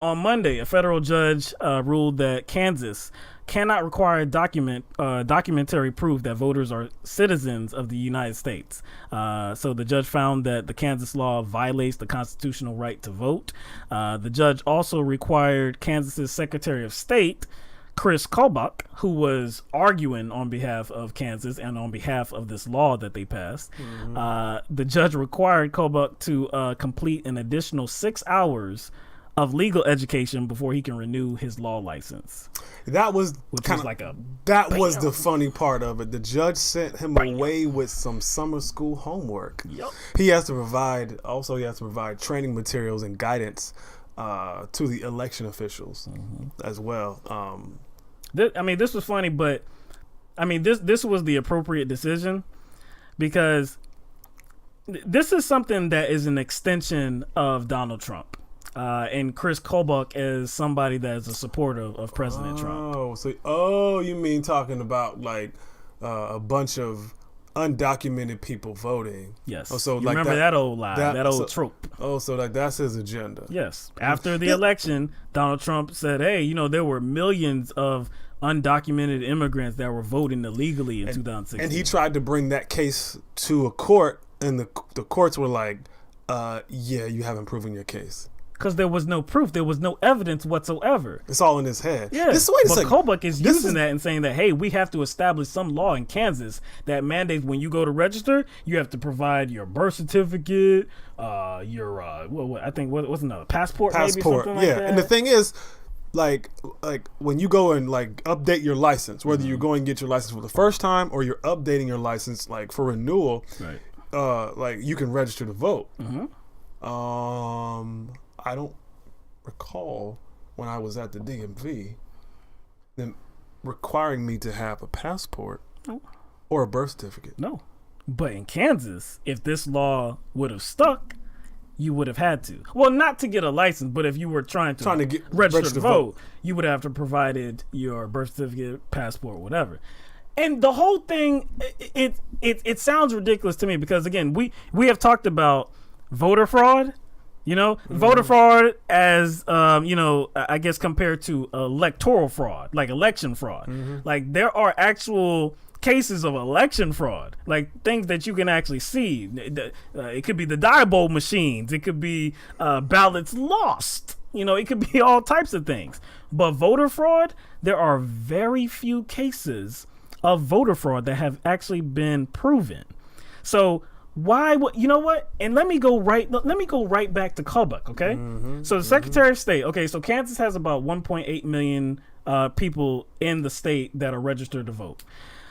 On Monday, a federal judge ruled that Kansas cannot require documentary proof that voters are citizens of the United States. So the judge found that the Kansas law violates the constitutional right to vote. The judge also required Kansas's Secretary of State, Kris Kobach, who was arguing on behalf of Kansas and on behalf of this law that they passed. The judge required Kobach to complete an additional 6 hours of legal education before he can renew his law license. That was was the funny part of it. The judge sent him away with some summer school homework. Yep. He has to provide training materials and guidance to the election officials as well. This was funny, but this was the appropriate decision, because this is something that is an extension of Donald Trump. And Kris Kobach is somebody that is a supporter of President Trump. You mean talking about like a bunch of undocumented people voting? Yes. Oh, so you like remember that old lie, that old trope? Oh, so like that's his agenda. Yes. After the election, Donald Trump said, "Hey, there were millions of undocumented immigrants that were voting illegally in 2016." And he tried to bring that case to a court, and the courts were like, "Yeah, you haven't proven your case." Because there was no proof. There was no evidence whatsoever. It's all in his head. Yeah. But Kobach is using that and saying that, hey, we have to establish some law in Kansas that mandates when you go to register, you have to provide your birth certificate, your, I think, what's another? Passport, maybe, something like that. And the thing is, like when you go and like update your license, whether you're going to get your license for the first time or you're updating your license like for renewal, like you can register to vote. I don't recall when I was at the DMV them requiring me to have a passport or a birth certificate. No. But in Kansas, if this law would have stuck, you would have had to. Well, not to get a license, but if you were trying to get register to vote, you would have to provided your birth certificate, passport, whatever. And the whole thing, it sounds ridiculous to me because, again, we have talked about voter fraud. Voter fraud as, I guess compared to electoral fraud, like election fraud. Like there are actual cases of election fraud, like things that you can actually see. It could be the Diebold machines. It could be ballots lost. It could be all types of things. But voter fraud, there are very few cases of voter fraud that have actually been proven. So why? You know what? And let me go right back to Kobach. Okay. So the Secretary of State. Okay. So Kansas has about 1.8 million people in the state that are registered to vote.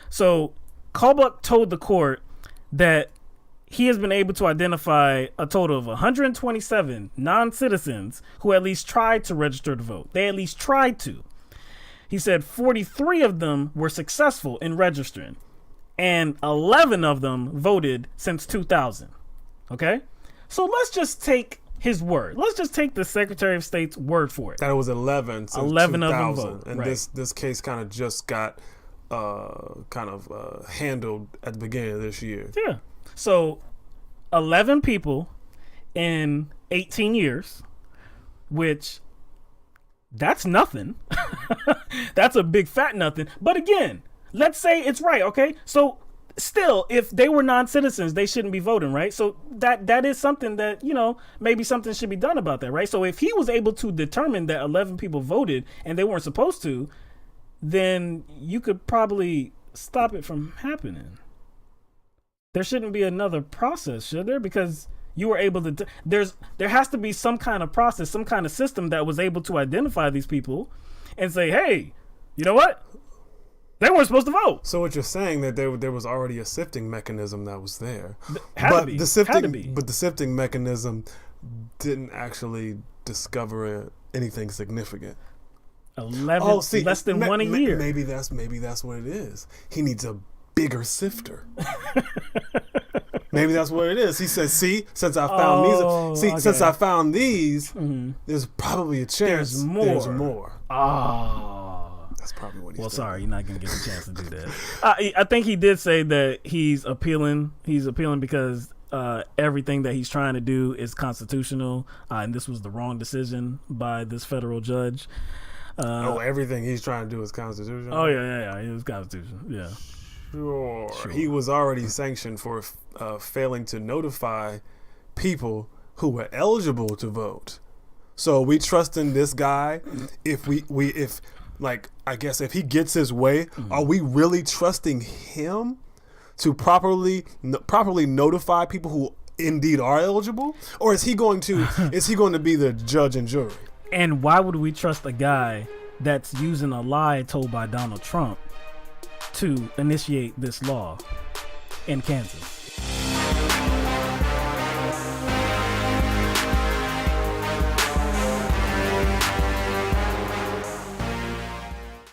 So Kobach told the court that he has been able to identify a total of 127 non-citizens who at least tried to register to vote. They at least tried to. He said 43 of them were successful in registering, and 11 of them voted since 2000. Okay? So let's just take his word. Let's just take the Secretary of State's word for it. That it was 11 since 11 2000. of them voted. And this case kind of just got handled at the beginning of this year. Yeah. So 11 people in 18 years, which that's nothing. That's a big fat nothing. But again, let's say it's right, okay? So still, if they were non-citizens, they shouldn't be voting, right? So that is something that, maybe something should be done about that, right? So if he was able to determine that 11 people voted and they weren't supposed to, then you could probably stop it from happening. There shouldn't be another process, should there? Because you were able to, there has to be some kind of process, some kind of system that was able to identify these people and say, hey, you know what? They weren't supposed to vote. So what you're saying that there was already a sifting mechanism that was there. The sifting mechanism didn't actually discover anything significant. 11, less than one a year. Maybe that's what it is. He needs a bigger sifter. Maybe that's what it is. He says, since I found these, there's probably a chance there's more. That's probably what he's Well, sorry, you're not going to get a chance to do that. I think he did say that he's appealing. He's appealing because everything that he's trying to do is constitutional, and this was the wrong decision by this federal judge. Everything he's trying to do is constitutional? Oh, yeah. It was constitutional, yeah. Sure. He was already sanctioned for failing to notify people who were eligible to vote. So we trust in this guy. If I guess if he gets his way, are we really trusting him to properly notify people who indeed are eligible, or is he going to be the judge and jury? And why would we trust a guy that's using a lie told by Donald Trump to initiate this law in Kansas?